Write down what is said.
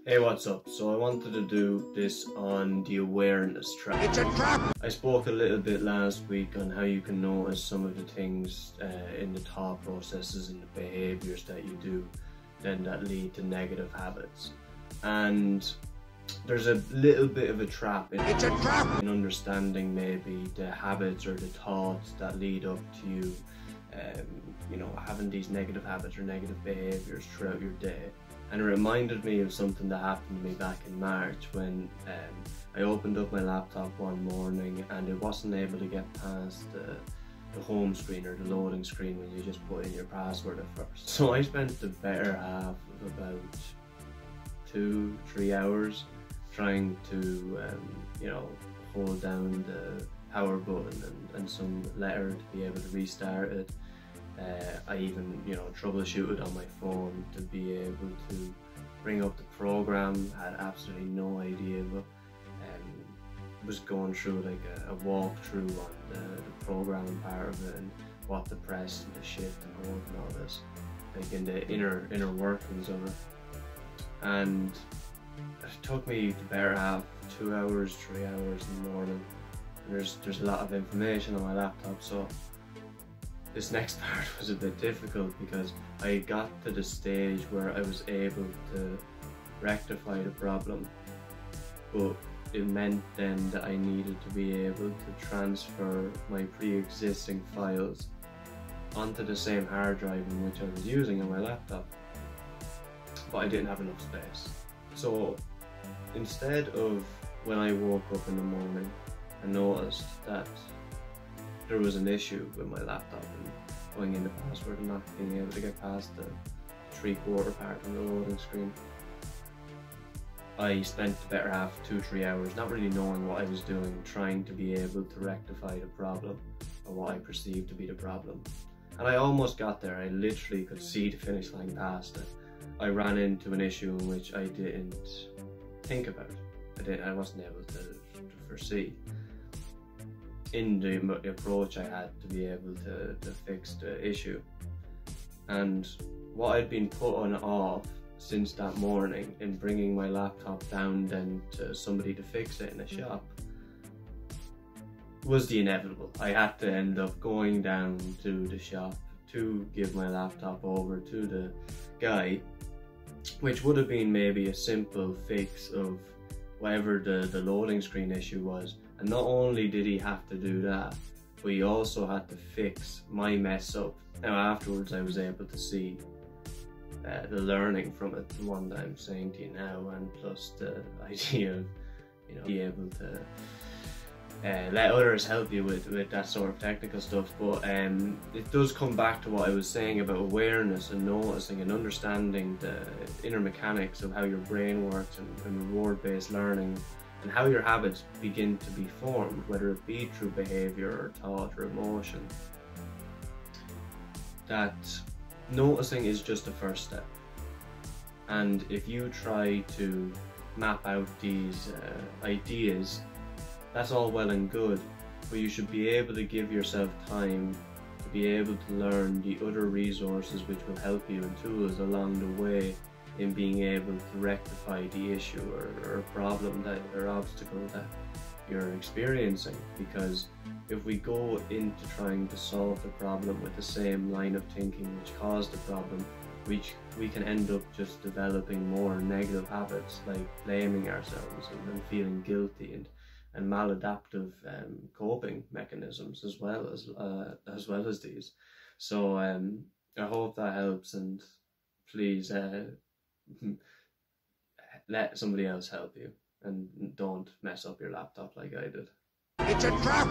Hey, what's up? So I wanted to do this on the awareness trap. It's a trap! I spoke a little bit last week on how you can notice some of the things in the thought processes and the behaviours that you do then that lead to negative habits. And there's a little bit of a trap in understanding maybe the habits or the thoughts that lead up to you, having these negative habits or negative behaviours throughout your day. And it reminded me of something that happened to me back in March when I opened up my laptop one morning and it wasn't able to get past the home screen or the loading screen when you just put in your password at first. So I spent the better half of about 2-3 hours trying to hold down the power button and some letter to be able to restart it. I even troubleshooted on my phone to be able to bring up the program. Had absolutely no idea, but was going through like a walkthrough on the programming part of it and what to press and the shift and hold and all this, like in the inner workings of it. And it took me the better half, 2 hours, 3 hours in the morning. And there's a lot of information on my laptop, so this next part was a bit difficult because I got to the stage where I was able to rectify the problem, but it meant then that I needed to be able to transfer my pre-existing files onto the same hard drive in which I was using on my laptop, but I didn't have enough space. So instead of, when I woke up in the morning and noticed that there was an issue with my laptop and going in the password and not being able to get past the 3/4 part on the loading screen, I spent the better half, 2-3 hours, not really knowing what I was doing, trying to be able to rectify the problem, or what I perceived to be the problem. And I almost got there. I literally could see the finish line past it. I ran into an issue in which I didn't think about. I wasn't able to foresee in the approach I had to be able to fix the issue. And what I'd been putting off since that morning in bringing my laptop down then to somebody to fix it in a shop was the inevitable. I had to end up going down to the shop to give my laptop over to the guy, which would have been maybe a simple fix of whatever the loading screen issue was. And not only did he have to do that, but he also had to fix my mess up. Now afterwards I was able to see the learning from it, the one that I'm saying to you now, and plus the idea of be able to let others help you with that sort of technical stuff. But it does come back to what I was saying about awareness and noticing and understanding the inner mechanics of how your brain works and reward-based learning, and how your habits begin to be formed, whether it be through behaviour or thought or emotion. That noticing is just the first step. And if you try to map out these ideas, that's all well and good, but you should be able to give yourself time to be able to learn the other resources which will help you and tools along the way in being able to rectify the issue or problem or obstacle that you're experiencing. Because if we go into trying to solve the problem with the same line of thinking which caused the problem, we can end up just developing more negative habits like blaming ourselves and feeling guilty and maladaptive coping mechanisms as well as these. So I hope that helps, and please let somebody else help you and don't mess up your laptop like I did. It's a trap!